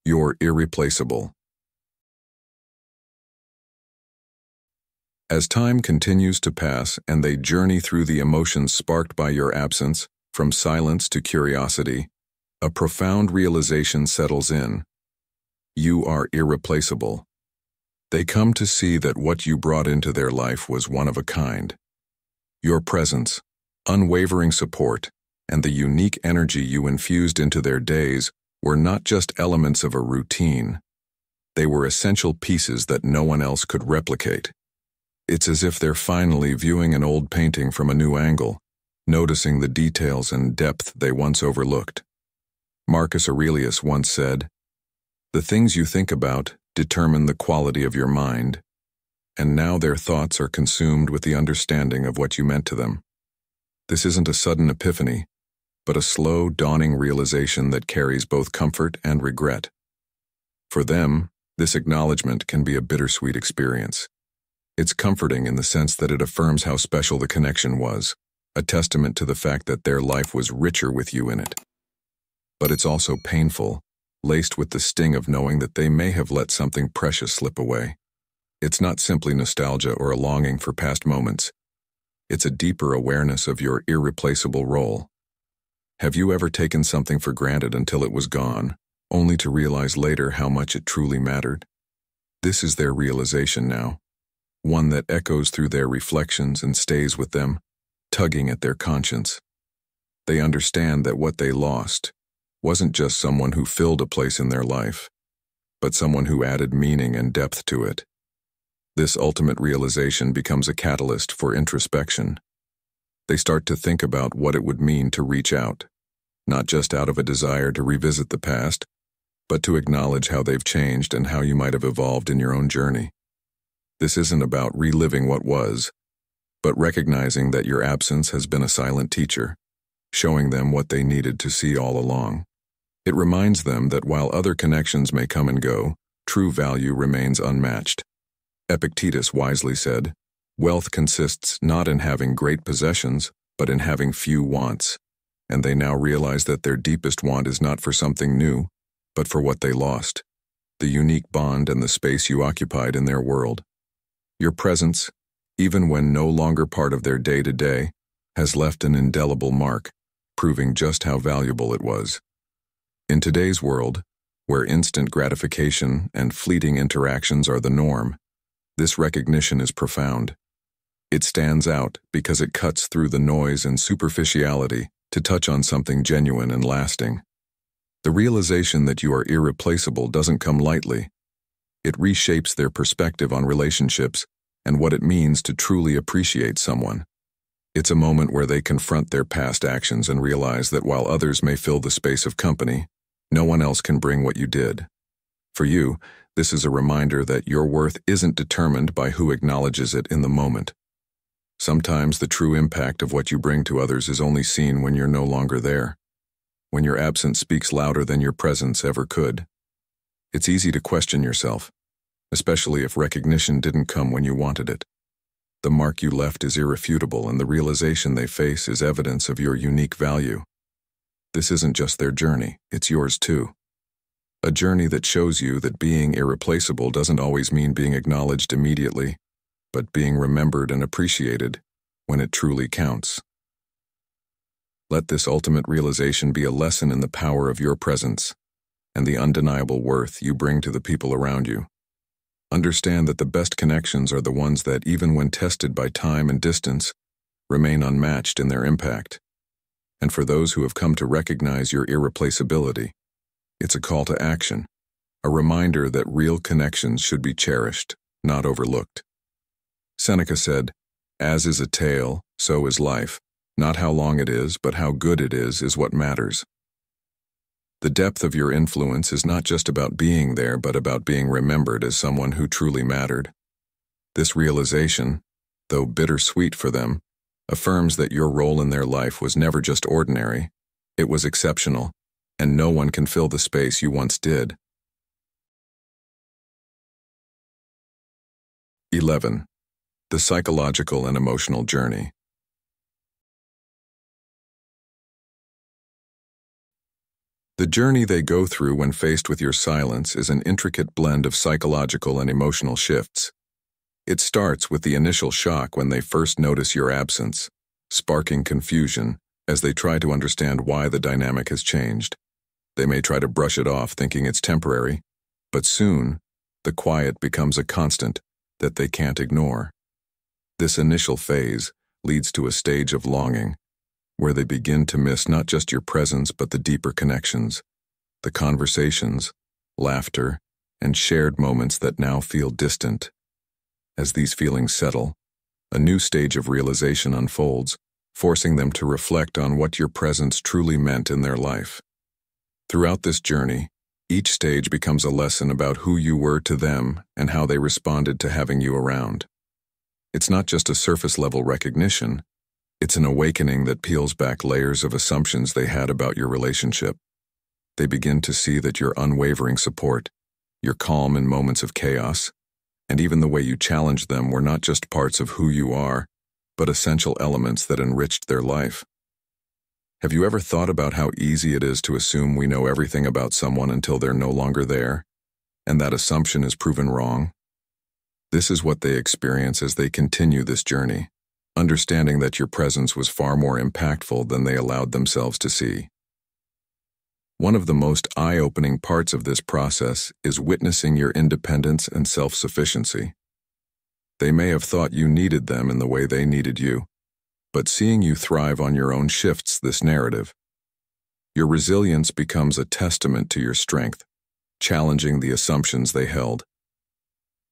You're irreplaceable. As time continues to pass and they journey through the emotions sparked by your absence, from silence to curiosity, a profound realization settles in. You are irreplaceable. They come to see that what you brought into their life was one of a kind. Your presence, unwavering support, and the unique energy you infused into their days were not just elements of a routine. They were essential pieces that no one else could replicate. It's as if they're finally viewing an old painting from a new angle, noticing the details and depth they once overlooked. Marcus Aurelius once said, "The things you think about determine the quality of your mind," and now their thoughts are consumed with the understanding of what you meant to them. This isn't a sudden epiphany, but a slow, dawning realization that carries both comfort and regret. For them, this acknowledgement can be a bittersweet experience. It's comforting in the sense that it affirms how special the connection was, a testament to the fact that their life was richer with you in it. But it's also painful, laced with the sting of knowing that they may have let something precious slip away. It's not simply nostalgia or a longing for past moments. It's a deeper awareness of your irreplaceable role. Have you ever taken something for granted until it was gone, only to realize later how much it truly mattered? This is their realization now, one that echoes through their reflections and stays with them, tugging at their conscience. They understand that what they lost wasn't just someone who filled a place in their life, but someone who added meaning and depth to it. This ultimate realization becomes a catalyst for introspection. They start to think about what it would mean to reach out, not just out of a desire to revisit the past, but to acknowledge how they've changed and how you might have evolved in your own journey. This isn't about reliving what was, but recognizing that your absence has been a silent teacher, showing them what they needed to see all along. It reminds them that while other connections may come and go, true value remains unmatched. Epictetus wisely said, "Wealth consists not in having great possessions, but in having few wants," and they now realize that their deepest want is not for something new, but for what they lost, the unique bond and the space you occupied in their world. Your presence, even when no longer part of their day-to-day, has left an indelible mark, proving just how valuable it was. In today's world, where instant gratification and fleeting interactions are the norm, this recognition is profound. It stands out because it cuts through the noise and superficiality to touch on something genuine and lasting. The realization that you are irreplaceable doesn't come lightly. It reshapes their perspective on relationships and what it means to truly appreciate someone. It's a moment where they confront their past actions and realize that while others may fill the space of company, no one else can bring what you did. For you, this is a reminder that your worth isn't determined by who acknowledges it in the moment. Sometimes the true impact of what you bring to others is only seen when you're no longer there, when your absence speaks louder than your presence ever could. It's easy to question yourself. especially if recognition didn't come when you wanted it. The mark you left is irrefutable, and the realization they face is evidence of your unique value. This isn't just their journey, it's yours too. A journey that shows you that being irreplaceable doesn't always mean being acknowledged immediately, but being remembered and appreciated when it truly counts. Let this ultimate realization be a lesson in the power of your presence and the undeniable worth you bring to the people around you. Understand that the best connections are the ones that, even when tested by time and distance, remain unmatched in their impact. And for those who have come to recognize your irreplaceability, it's a call to action, a reminder that real connections should be cherished, not overlooked. Seneca said, "As is a tale, so is life. Not how long it is, but how good it is what matters." The depth of your influence is not just about being there, but about being remembered as someone who truly mattered. This realization, though bittersweet for them, affirms that your role in their life was never just ordinary, it was exceptional, and no one can fill the space you once did. 11. The psychological and emotional journey. The journey they go through when faced with your silence is an intricate blend of psychological and emotional shifts. It starts with the initial shock when they first notice your absence, sparking confusion as they try to understand why the dynamic has changed. They may try to brush it off thinking it's temporary, but soon, the quiet becomes a constant that they can't ignore. This initial phase leads to a stage of longing, where they begin to miss not just your presence but the deeper connections, the conversations, laughter, and shared moments that now feel distant. As these feelings settle, a new stage of realization unfolds, forcing them to reflect on what your presence truly meant in their life. Throughout this journey, each stage becomes a lesson about who you were to them and how they responded to having you around. It's not just a surface-level recognition, it's an awakening that peels back layers of assumptions they had about your relationship. They begin to see that your unwavering support, your calm in moments of chaos, and even the way you challenged them were not just parts of who you are, but essential elements that enriched their life. Have you ever thought about how easy it is to assume we know everything about someone until they're no longer there, and that assumption is proven wrong? This is what they experience as they continue this journey, understanding that your presence was far more impactful than they allowed themselves to see. One of the most eye-opening parts of this process is witnessing your independence and self-sufficiency. They may have thought you needed them in the way they needed you, but seeing you thrive on your own shifts this narrative. Your resilience becomes a testament to your strength, challenging the assumptions they held.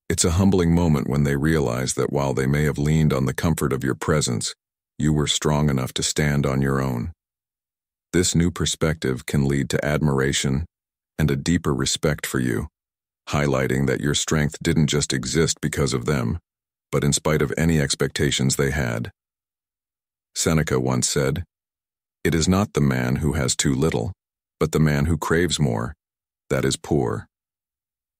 It's a humbling moment when they realize that while they may have leaned on the comfort of your presence, you were strong enough to stand on your own. This new perspective can lead to admiration and a deeper respect for you, highlighting that your strength didn't just exist because of them, but in spite of any expectations they had. Seneca once said, "It is not the man who has too little, but the man who craves more, that is poor."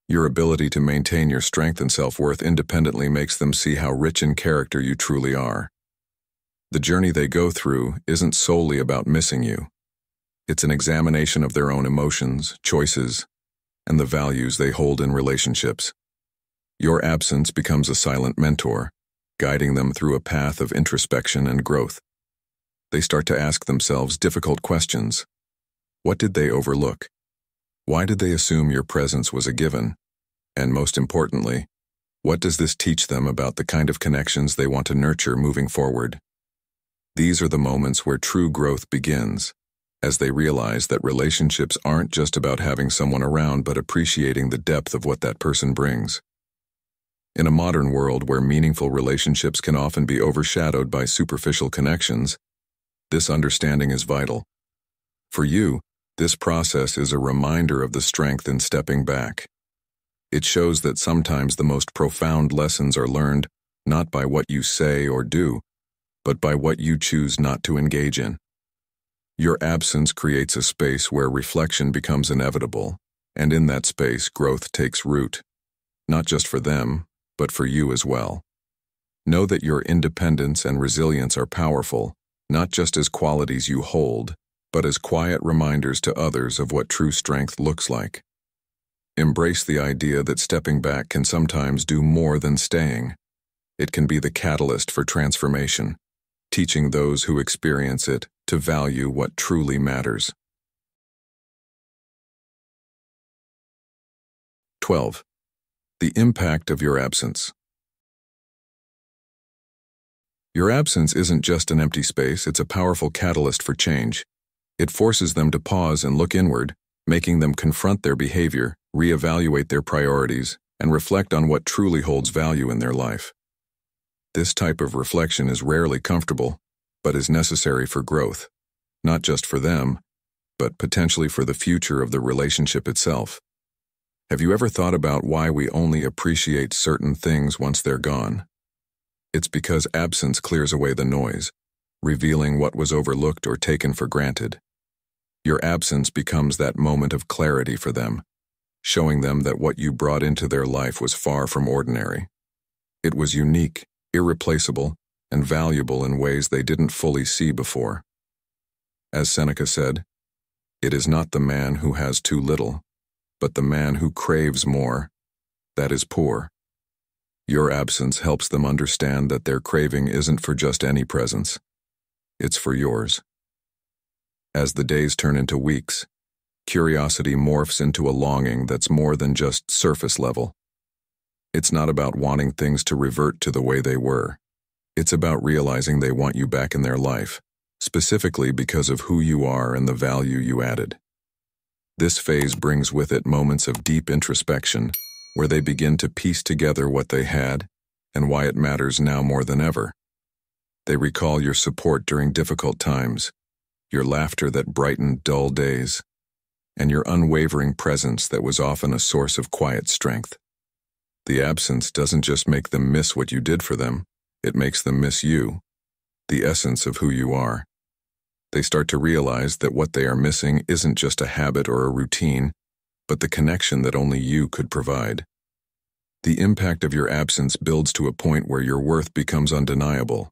Your ability to maintain your strength and self-worth independently makes them see how rich in character you truly are. The journey they go through isn't solely about missing you. It's an examination of their own emotions, choices, and the values they hold in relationships. Your absence becomes a silent mentor, guiding them through a path of introspection and growth. They start to ask themselves difficult questions. What did they overlook? Why did they assume your presence was a given? And most importantly, what does this teach them about the kind of connections they want to nurture moving forward? These are the moments where true growth begins, as they realize that relationships aren't just about having someone around but appreciating the depth of what that person brings. In a modern world where meaningful relationships can often be overshadowed by superficial connections, this understanding is vital. For you, this process is a reminder of the strength in stepping back. It shows that sometimes the most profound lessons are learned not by what you say or do, but by what you choose not to engage in. Your absence creates a space where reflection becomes inevitable, and in that space, growth takes root. not just for them, but for you as well. Know that your independence and resilience are powerful, not just as qualities you hold, but as quiet reminders to others of what true strength looks like. Embrace the idea that stepping back can sometimes do more than staying. It can be the catalyst for transformation, teaching those who experience it to value what truly matters. 12. The impact of your absence. Your absence isn't just an empty space, it's a powerful catalyst for change. It forces them to pause and look inward, making them confront their behavior, reevaluate their priorities, and reflect on what truly holds value in their life. This type of reflection is rarely comfortable, but is necessary for growth, not just for them, but potentially for the future of the relationship itself. Have you ever thought about why we only appreciate certain things once they're gone? It's because absence clears away the noise, revealing what was overlooked or taken for granted. Your absence becomes that moment of clarity for them, showing them that what you brought into their life was far from ordinary. It was unique, irreplaceable, and valuable in ways they didn't fully see before. As Seneca said, "It is not the man who has too little, but the man who craves more, that is poor." Your absence helps them understand that their craving isn't for just any presence. It's for yours. As the days turn into weeks, curiosity morphs into a longing that's more than just surface level. It's not about wanting things to revert to the way they were. It's about realizing they want you back in their life, specifically because of who you are and the value you added. This phase brings with it moments of deep introspection, where they begin to piece together what they had and why it matters now more than ever. They recall your support during difficult times, your laughter that brightened dull days, and your unwavering presence that was often a source of quiet strength. The absence doesn't just make them miss what you did for them, it makes them miss you, the essence of who you are. They start to realize that what they are missing isn't just a habit or a routine, but the connection that only you could provide. The impact of your absence builds to a point where your worth becomes undeniable.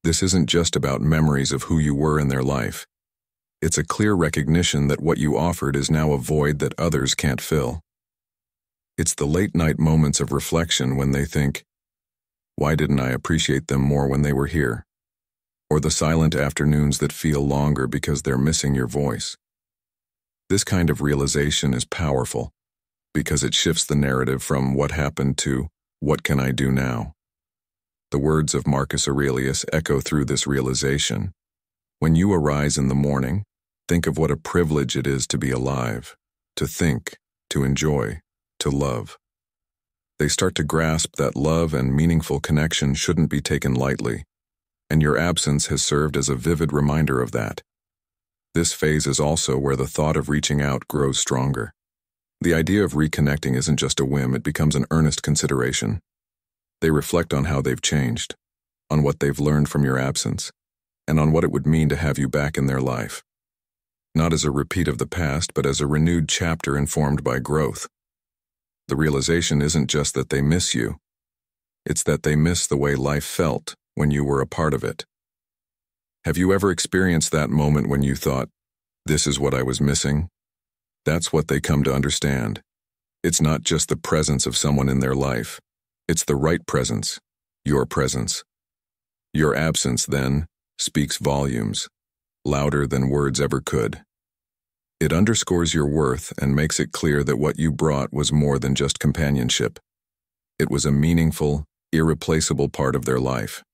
This isn't just about memories of who you were in their life. It's a clear recognition that what you offered is now a void that others can't fill. It's the late-night moments of reflection when they think, "Why didn't I appreciate them more when they were here?" Or the silent afternoons that feel longer because they're missing your voice. This kind of realization is powerful because it shifts the narrative from what happened to what can I do now. The words of Marcus Aurelius echo through this realization. When you arise in the morning, think of what a privilege it is to be alive, to think, to enjoy, to love. They start to grasp that love and meaningful connection shouldn't be taken lightly, and your absence has served as a vivid reminder of that. This phase is also where the thought of reaching out grows stronger. The idea of reconnecting isn't just a whim, it becomes an earnest consideration. They reflect on how they've changed, on what they've learned from your absence, and on what it would mean to have you back in their life. Not as a repeat of the past, but as a renewed chapter informed by growth. The realization isn't just that they miss you, it's that they miss the way life felt when you were a part of it. Have you ever experienced that moment when you thought, "This is what I was missing"? That's what they come to understand. It's not just the presence of someone in their life. It's the right presence, your presence. Your absence, then, speaks volumes, louder than words ever could. It underscores your worth and makes it clear that what you brought was more than just companionship. It was a meaningful, irreplaceable part of their life.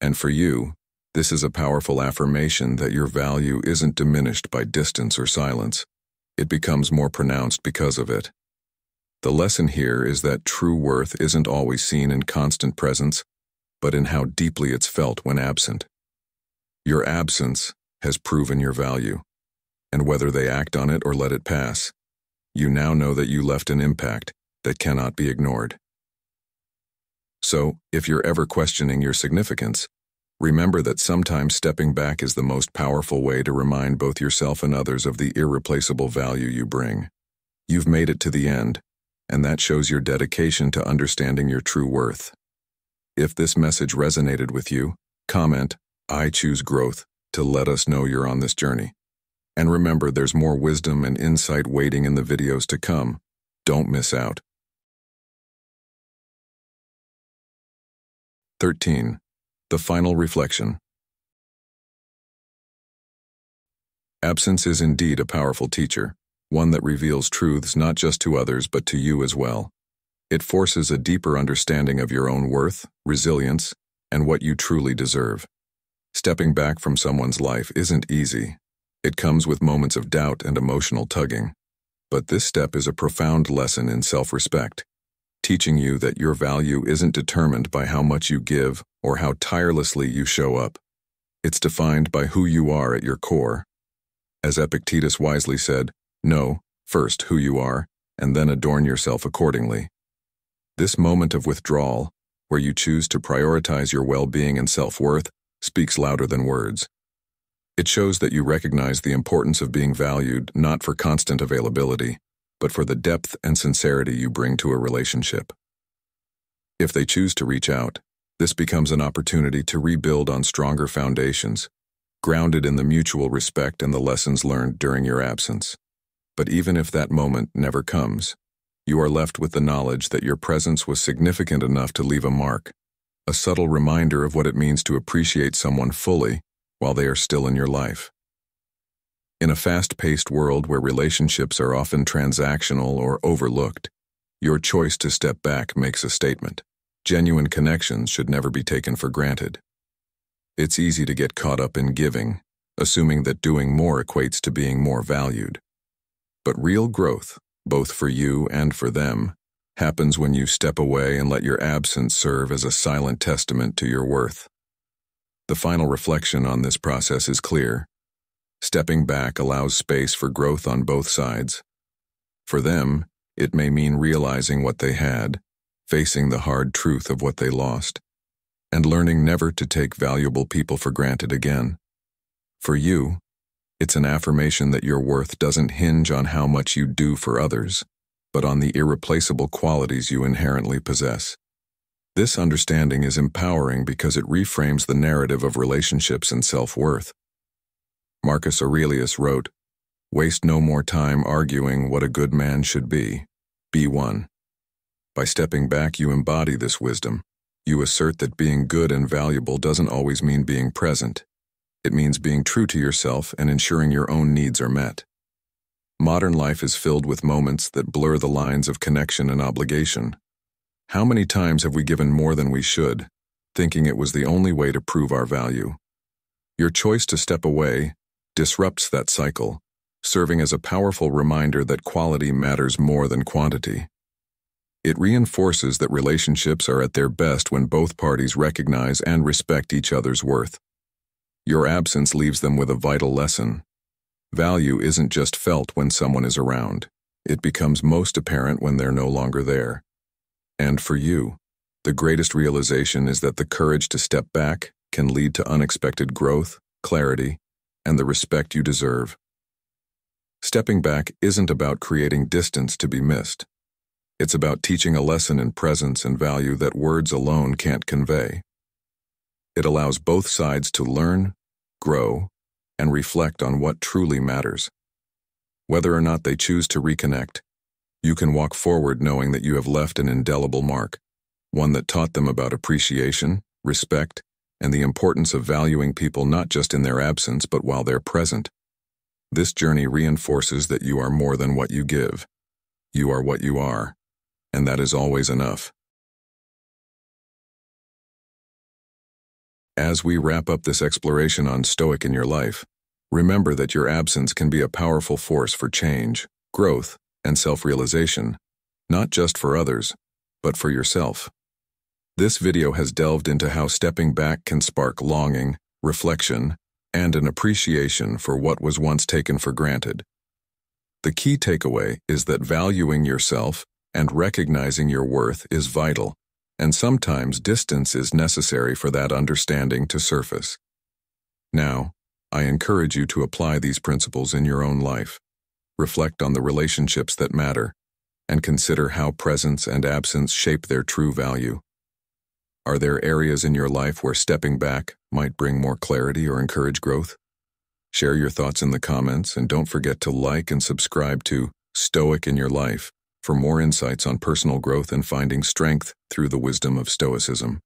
And for you, this is a powerful affirmation that your value isn't diminished by distance or silence. It becomes more pronounced because of it. The lesson here is that true worth isn't always seen in constant presence, but in how deeply it's felt when absent. Your absence has proven your value, and whether they act on it or let it pass, you now know that you left an impact that cannot be ignored. So, if you're ever questioning your significance, remember that sometimes stepping back is the most powerful way to remind both yourself and others of the irreplaceable value you bring. You've made it to the end, and that shows your dedication to understanding your true worth. If this message resonated with you, comment, "I choose growth," to let us know you're on this journey. And remember, there's more wisdom and insight waiting in the videos to come. Don't miss out. 13. The final reflection. Absence is indeed a powerful teacher, one that reveals truths not just to others but to you as well. It forces a deeper understanding of your own worth, resilience, and what you truly deserve. Stepping back from someone's life isn't easy. It comes with moments of doubt and emotional tugging. But this step is a profound lesson in self-respect, teaching you that your value isn't determined by how much you give or how tirelessly you show up. It's defined by who you are at your core. As Epictetus wisely said, know, first, who you are, and then adorn yourself accordingly. This moment of withdrawal, where you choose to prioritize your well-being and self-worth, speaks louder than words. It shows that you recognize the importance of being valued not for constant availability, but for the depth and sincerity you bring to a relationship. If they choose to reach out, this becomes an opportunity to rebuild on stronger foundations, grounded in the mutual respect and the lessons learned during your absence. But even if that moment never comes, you are left with the knowledge that your presence was significant enough to leave a mark, a subtle reminder of what it means to appreciate someone fully while they are still in your life. In a fast-paced world where relationships are often transactional or overlooked, your choice to step back makes a statement. Genuine connections should never be taken for granted. It's easy to get caught up in giving, assuming that doing more equates to being more valued. But real growth, both for you and for them, happens when you step away and let your absence serve as a silent testament to your worth. The final reflection on this process is clear. Stepping back allows space for growth on both sides. For them, it may mean realizing what they had, facing the hard truth of what they lost, and learning never to take valuable people for granted again. For you, it's an affirmation that your worth doesn't hinge on how much you do for others, but on the irreplaceable qualities you inherently possess. This understanding is empowering because it reframes the narrative of relationships and self-worth. Marcus Aurelius wrote, "Waste no more time arguing what a good man should be. Be one." By stepping back, you embody this wisdom. You assert that being good and valuable doesn't always mean being present. It means being true to yourself and ensuring your own needs are met. Modern life is filled with moments that blur the lines of connection and obligation. How many times have we given more than we should, thinking it was the only way to prove our value? Your choice to step away disrupts that cycle, serving as a powerful reminder that quality matters more than quantity. It reinforces that relationships are at their best when both parties recognize and respect each other's worth. Your absence leaves them with a vital lesson. Value isn't just felt when someone is around. It becomes most apparent when they're no longer there. And for you, the greatest realization is that the courage to step back can lead to unexpected growth, clarity, and the respect you deserve. Stepping back isn't about creating distance to be missed. It's about teaching a lesson in presence and value that words alone can't convey. It allows both sides to learn, grow, and reflect on what truly matters. Whether or not they choose to reconnect, you can walk forward knowing that you have left an indelible mark, one that taught them about appreciation, respect, and the importance of valuing people not just in their absence but while they're present. This journey reinforces that you are more than what you give. You are what you are, and that is always enough. As we wrap up this exploration on Stoic in your life, remember that your absence can be a powerful force for change, growth, and self-realization, not just for others, but for yourself. This video has delved into how stepping back can spark longing, reflection, and an appreciation for what was once taken for granted. The key takeaway is that valuing yourself and recognizing your worth is vital, and sometimes distance is necessary for that understanding to surface. Now, I encourage you to apply these principles in your own life. Reflect on the relationships that matter, and consider how presence and absence shape their true value. Are there areas in your life where stepping back might bring more clarity or encourage growth? Share your thoughts in the comments, and don't forget to like and subscribe to Stoic in Your Life for more insights on personal growth and finding strength through the wisdom of Stoicism.